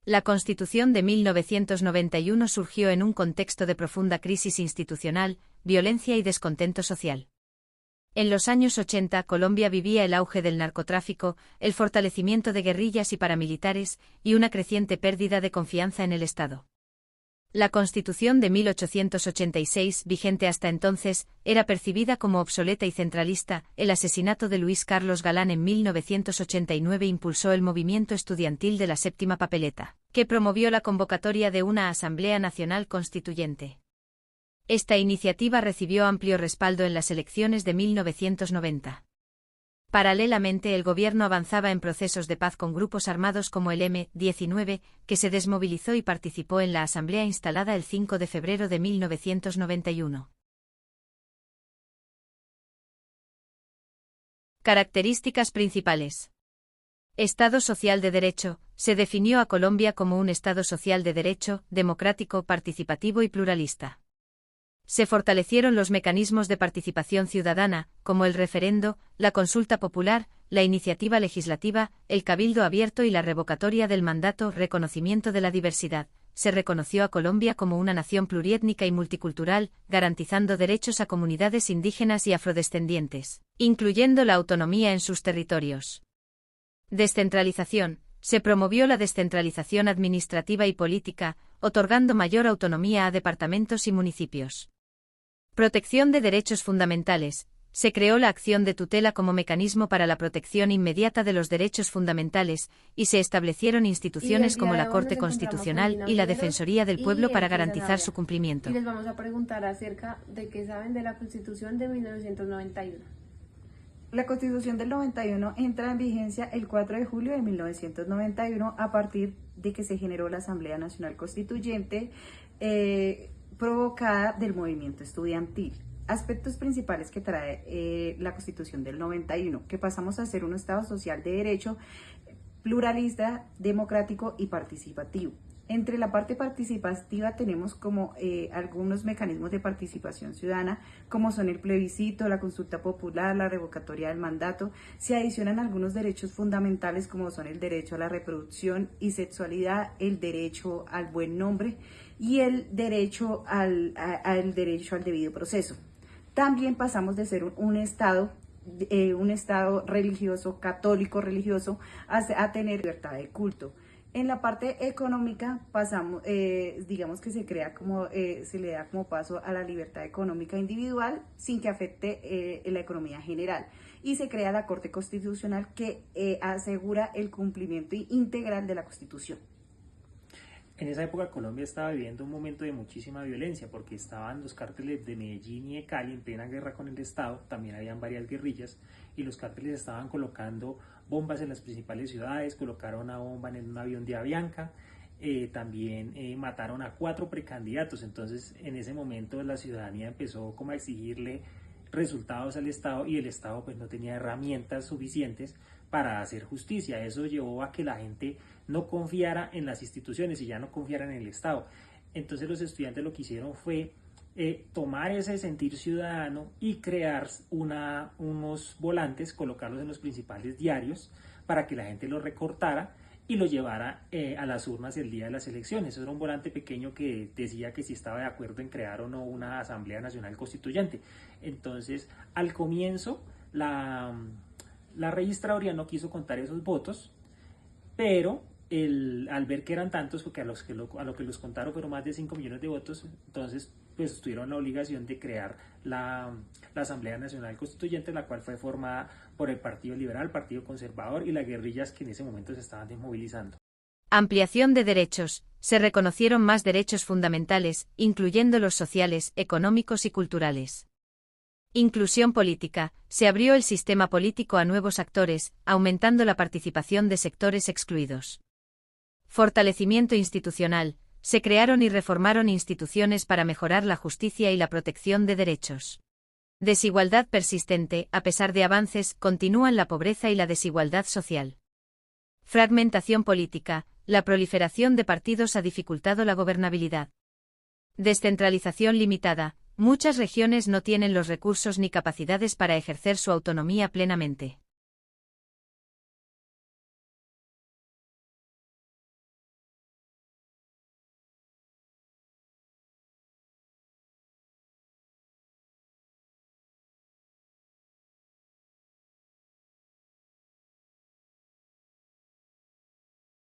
La Constitución de 1991 surgió en un contexto de profunda crisis institucional, violencia y descontento social. En los años 80 Colombia vivía el auge del narcotráfico, el fortalecimiento de guerrillas y paramilitares, y una creciente pérdida de confianza en el Estado. La Constitución de 1886, vigente hasta entonces, era percibida como obsoleta y centralista. El asesinato de Luis Carlos Galán en 1989 impulsó el movimiento estudiantil de la Séptima Papeleta, que promovió la convocatoria de una Asamblea Nacional Constituyente. Esta iniciativa recibió amplio respaldo en las elecciones de 1990. Paralelamente, el gobierno avanzaba en procesos de paz con grupos armados como el M-19, que se desmovilizó y participó en la asamblea instalada el 5 de febrero de 1991. Características principales. Estado social de derecho. Se definió a Colombia como un Estado social de derecho, democrático, participativo y pluralista. Se fortalecieron los mecanismos de participación ciudadana, como el referendo, la consulta popular, la iniciativa legislativa, el cabildo abierto y la revocatoria del mandato. Reconocimiento de la diversidad. Se reconoció a Colombia como una nación pluriétnica y multicultural, garantizando derechos a comunidades indígenas y afrodescendientes, incluyendo la autonomía en sus territorios. Descentralización. Se promovió la descentralización administrativa y política, otorgando mayor autonomía a departamentos y municipios. Protección de derechos fundamentales. Se creó la acción de tutela como mecanismo para la protección inmediata de los derechos fundamentales, y se establecieron instituciones como la Corte Constitucional y la Defensoría del Pueblo para garantizar su cumplimiento. Y les vamos a preguntar acerca de qué saben de la Constitución de 1991. La Constitución del 91 entra en vigencia el 4 de julio de 1991 a partir de que se generó la Asamblea Nacional Constituyente provocada del movimiento estudiantil. Aspectos principales que trae la Constitución del 91, que pasamos a ser un Estado social de derecho, pluralista, democrático y participativo. Entre la parte participativa tenemos como algunos mecanismos de participación ciudadana, como son el plebiscito, la consulta popular, la revocatoria del mandato. Se adicionan algunos derechos fundamentales como son el derecho a la reproducción y sexualidad, el derecho al buen nombre y el derecho al debido proceso. También pasamos de ser un Estado religioso, católico religioso, a tener libertad de culto. En la parte económica pasamos, digamos que se le da como paso a la libertad económica individual sin que afecte la economía general, y se crea la Corte Constitucional que asegura el cumplimiento integral de la Constitución. En esa época Colombia estaba viviendo un momento de muchísima violencia porque estaban los cárteles de Medellín y de Cali en plena guerra con el Estado, también habían varias guerrillas y los cárteles estaban colocando bombas en las principales ciudades, colocaron una bomba en un avión de Avianca, también mataron a 4 precandidatos. Entonces en ese momento la ciudadanía empezó como a exigirle resultados al Estado y el Estado pues no tenía herramientas suficientes para hacer justicia. Eso llevó a que la gente no confiara en las instituciones y ya no confiaran en el Estado. Entonces los estudiantes lo que hicieron fue tomar ese sentir ciudadano y crear unos volantes, colocarlos en los principales diarios para que la gente los recortara y lo llevara a las urnas el día de las elecciones. Eso era un volante pequeño que decía que si estaba de acuerdo en crear o no una Asamblea Nacional Constituyente. Entonces, al comienzo, la registraduría no quiso contar esos votos, pero al ver que eran tantos, porque a lo que los contaron fueron más de 5 millones de votos, entonces pues tuvieron la obligación de crear la Asamblea Nacional Constituyente, la cual fue formada por el Partido Liberal, Partido Conservador y las guerrillas que en ese momento se estaban desmovilizando. Ampliación de derechos. Se reconocieron más derechos fundamentales, incluyendo los sociales, económicos y culturales. Inclusión política. Se abrió el sistema político a nuevos actores, aumentando la participación de sectores excluidos. Fortalecimiento institucional. Se crearon y reformaron instituciones para mejorar la justicia y la protección de derechos. Desigualdad persistente. A pesar de avances, continúan la pobreza y la desigualdad social. Fragmentación política. La proliferación de partidos ha dificultado la gobernabilidad. Descentralización limitada. Muchas regiones no tienen los recursos ni capacidades para ejercer su autonomía plenamente.